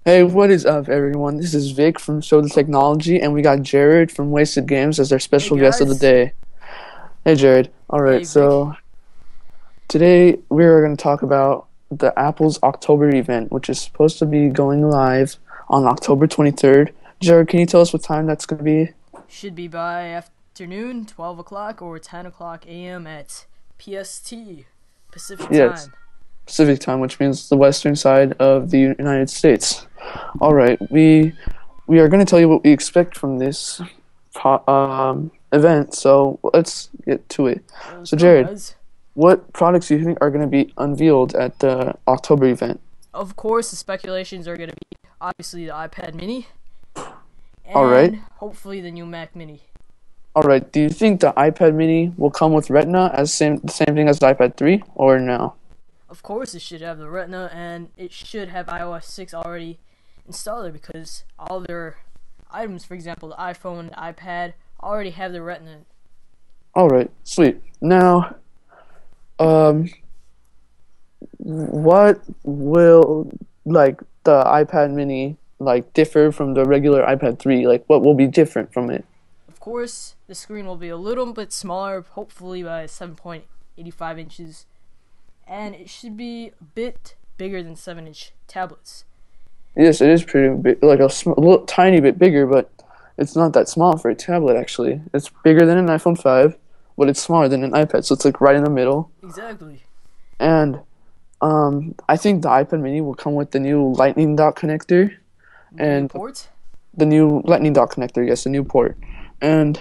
Hey, what is up, everyone? This is Vic from Show the Technology, and we got Jared from Wasted Games as our Hey special guest of the guys. day. Hey, Jared. All right, Hey Vic. so today we are going to talk about the Apple's October event, which is supposed to be going live on October 23rd. Jared, can you tell us what time that's going to be? Should be by afternoon, 12 o'clock or 10 o'clock a.m. at PST, Pacific Yes, Time. Pacific time, which means the western side of the United States. All right, we are going to tell you what we expect from this event, so let's get to it. Yeah, let's So, go Jared, guys. what products do you think are going to be unveiled at the October event? Of course, the speculations are going to be obviously the iPad mini All right. and hopefully the new Mac mini. All right. Do you think the iPad mini will come with Retina as the same thing as the iPad 3 or no? Of course, it should have the Retina and it should have iOS 6 already installed there because all their items, for example, the iPhone, the iPad, already have the Retina. All right. Sweet. Now, um what will like the iPad mini like differ from the regular iPad 3? Like what will be different from it? Of course, the screen will be a little bit smaller, hopefully by 7.85 inches, and it should be a bit bigger than 7-inch tablets. Yes, it is pretty big, like a little tiny bit bigger, but it's not that small for a tablet actually. It's bigger than an iPhone 5, but it's smaller than an iPad, so it's like right in the middle. Exactly. And I think the iPad mini will come with the new Lightning dock connector New and port? the new Lightning dock connector, yes, the new port. And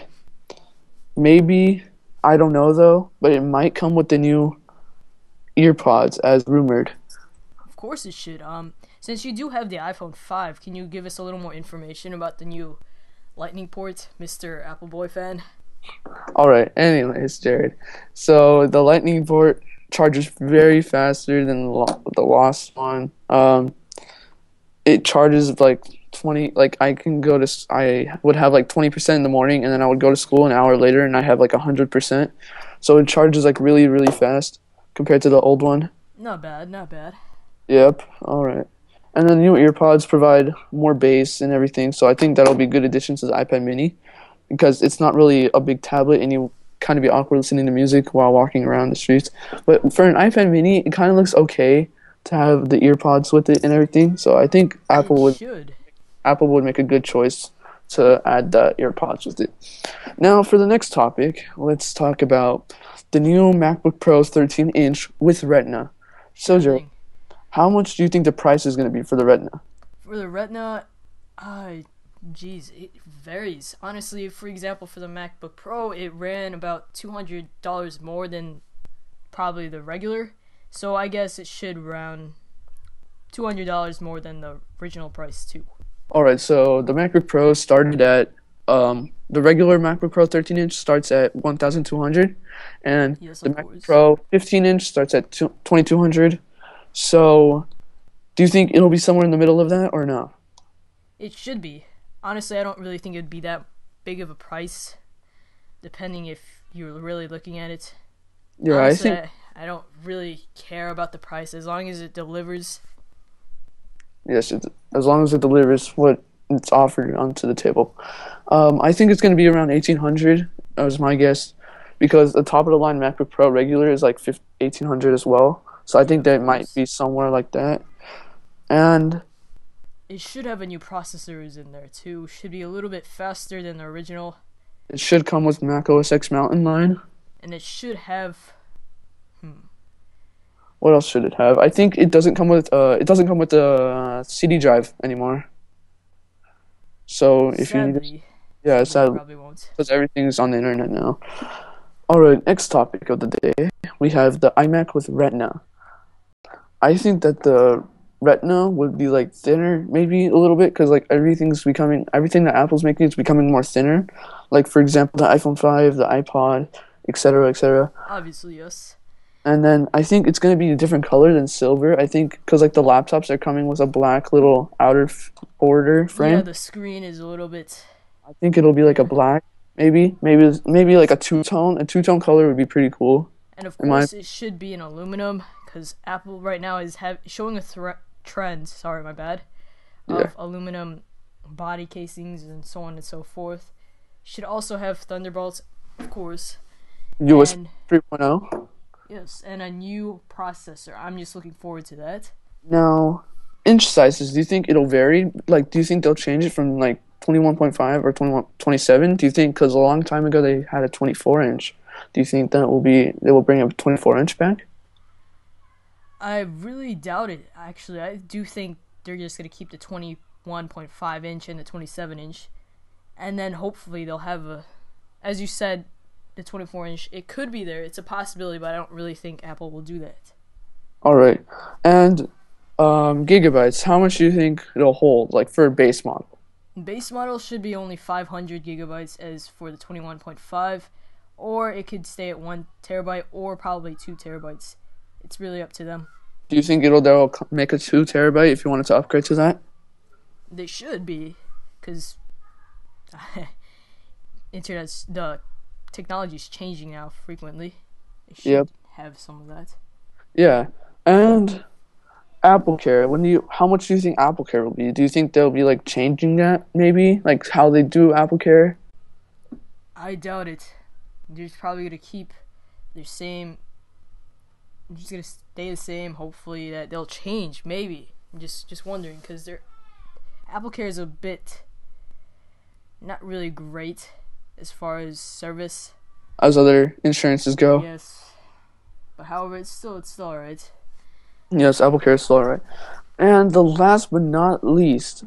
maybe, I don't know though, but it might come with the new earpods as rumored. Of course it should. Since you do have the iPhone 5, can you give us a little more information about the new Lightning port, Mr. Apple Boy fan? All right, anyways, Jared. So the Lightning port charges very faster than the Lost one. It charges like 20, like I would have like 20% in the morning, and then I would go to school an hour later and I have like 100%. So it charges like really, really fast compared to the old one. Not bad, not bad. Yep. All right. And then the new earpods provide more bass and everything, so I think that'll be good addition to the iPad mini because it's not really a big tablet and you kind of be awkward listening to music while walking around the streets. But for an iPad mini, it kind of looks okay to have the earpods with it and everything. So I think It should. Apple would make a good choice to add the earpods with it. Now for the next topic, let's talk about the new MacBook Pro 13 inch with Retina. So, Sure Jared, thing. how much do you think the price is going to be for the Retina? For the Retina, geez, it varies. Honestly, for example, for the MacBook Pro, it ran about $200 more than probably the regular. So I guess it should run $200 more than the original price too. All right, so the MacBook Pro started at the regular MacBook Pro 13 inch starts at 1,200, and Yes, the of MacBook course. Pro 15 inch starts at 2,200. So, do you think it'll be somewhere in the middle of that or no? It should be. Honestly, I don't really think it'd be that big of a price, depending if you're really looking at it. Yeah, I Honestly, think I don't really care about the price as long as it delivers. yes, as long as it delivers what it's offered onto the table. I think it's going to be around 1,800. That was my guess, because the top of the line MacBook Pro regular is like 1,800 as well. So I Yeah, think of that it might course. be somewhere like that. And It should have a new processors in there too. Should be a little bit faster than the original, it should come with Mac OS X Mountain line. and it should have. What else should it have? I think it doesn't come with the CD drive anymore. So if you need, Sadly, yeah, sadly, it sadly, probably won't. because everything's on the internet now. All right, next topic of the day, we have the iMac with Retina. I think that the Retina would be like thinner, maybe a little bit, because like everything that Apple's making is becoming more thinner. Like for example, the iPhone 5, the iPod, etc., etc. Obviously, yes. And then I think it's gonna be a different color than silver. I think because like the laptops are coming with a black little border Yeah, frame. the screen is a little bit. I think it'll be like a Yeah, black, maybe like a two tone. A two tone color would be pretty cool. and of In my course it should be in aluminum because Apple right now is showing a trend. Sorry, my bad. Yeah. of aluminum body casings and so on and so forth. Should also have Thunderbolts, of course, US and 3.0. yes, and a new processor. I'm just looking forward to that. Now, inch sizes, do you think it'll vary? Like, do you think they'll change it from like 21.5 or 21, 27? Do you think, because a long time ago they had a 24 inch, do you think that they will bring a 24 inch back? I really doubt it. Actually, I do think they're just gonna keep the 21.5 inch and the 27 inch, and then hopefully they'll have as you said, the 24 inch. It could be there. It's a possibility, but I don't really think Apple will do that. All right. And gigabytes, how much do you think it'll hold, like for a base model? Base model should be only 500 gigabytes as for the 21.5, or it could stay at 1 terabyte or probably 2 terabytes. It's really up to them. Do you think they'll make a 2 terabyte if you wanted to upgrade to that? They should be, because the technology is changing now frequently. They should Yep. have some of that. Yeah. And Apple Care, how much do you think Apple Care will be? Do you think they'll be like changing that maybe? Like how they do Apple Care? I doubt it. They're probably gonna keep their same. They're just gonna stay the same. Hopefully that they'll change. Maybe. I'm just wondering because their Apple Care is a bit not really great as far as service. As other insurances go. Yes, but however, it's still alright. Yes, Apple Care is still alright. And the last but not least,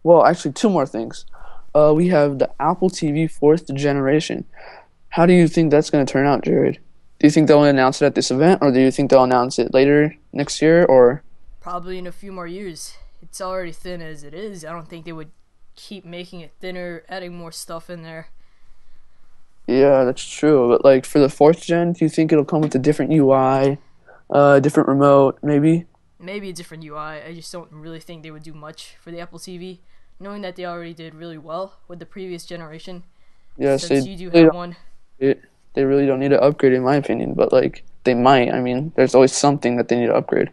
well, actually, two more things. We have the Apple TV fourth generation. How do you think that's going to turn out, Jared? Do you think they'll announce it at this event, or do you think they'll announce it later next year, or? Probably in a few more years. It's already thin as it is. I don't think they would keep making it thinner, adding more stuff in there. Yeah, that's true. But like for the fourth gen, do you think it'll come with a different UI, different remote, maybe? Maybe a different UI. I just don't really think they would do much for the Apple TV, knowing that they already did really well with the previous generation. Yes, Since you do they have don't. one, They really don't need to upgrade, in my opinion. But like they might. I mean, there's always something that they need to upgrade.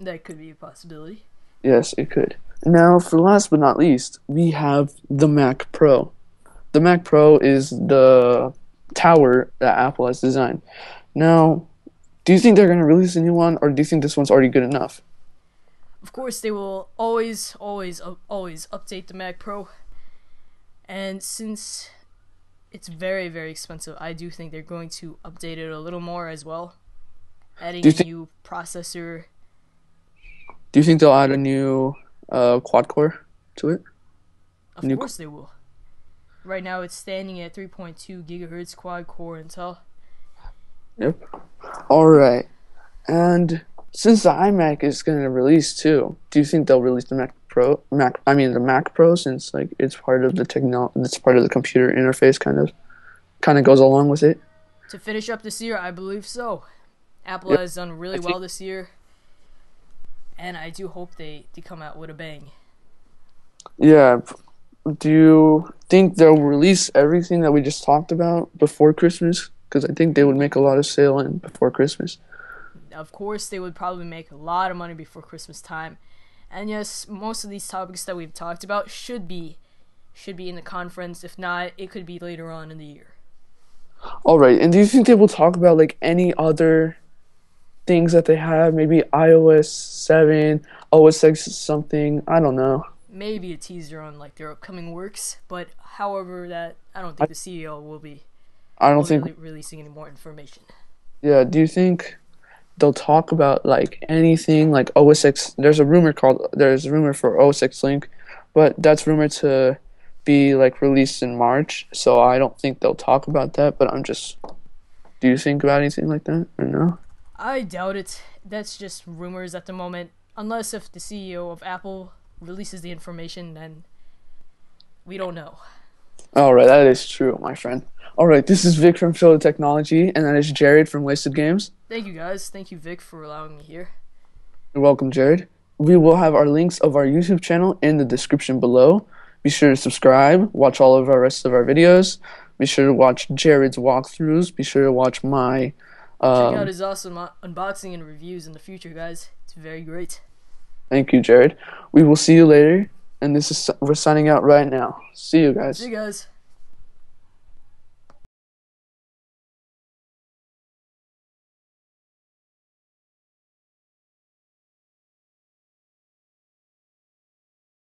that could be a possibility. Yes, it could. Now, for last but not least, we have the Mac Pro. The Mac Pro is the tower that Apple has designed. Now, do you think they're going to release a new one, or do you think this one's already good enough? Of course, they will always update the Mac Pro, and since it's very, very expensive, I do think they're going to update it a little more as well, adding Do a you think new processor. do you think they'll add a new quad core to it? Of New. course, they will. Right now, it's standing at 3.2 gigahertz quad core Intel. Yep. All right. And since the iMac is going to release too, do you think they'll release the the Mac Pro, since like it's part of the it's part of the computer interface, kind of goes along with it? To finish up this year, I believe so. Apple Yep. has done I really think well this year, and I do hope they come out with a bang. Yeah. Do you think they'll release everything that we just talked about before Christmas? Because I think they would make a lot of sale in before Christmas. Of course, they would probably make a lot of money before Christmas time. And yes, most of these topics that we've talked about should be in the conference. If not, it could be later on in the year. All right. And do you think they will talk about like any other things that they have? Maybe iOS 7, OS X something. I don't know. Maybe a teaser on like their upcoming works, but however that I don't think the CEO I don't will be think. releasing any more information. Yeah. Do you think they'll talk about like anything like OS X? There's a rumor for OS X Link, but that's rumored to be like released in March. So I don't think they'll talk about that. But do you think about anything like that or no? I doubt it. That's just rumors at the moment. Unless if the CEO of Apple releases the information, then we don't know. All right, that is true, my friend. All right, this is Vic from Philo Technology, and that is Jared from Wasted Games. Thank you guys. Thank you, Vic, for allowing me here. You're welcome, Jared. We will have our links of our YouTube channel in the description below. Be sure to subscribe, watch all of our rest of our videos. Be sure to watch Jared's walkthroughs. Be sure to watch my Check out his awesome unboxing and reviews in the future, guys. It's very great. Thank you, Jared. We will see you later. And we're signing out right now. See you See guys. you guys.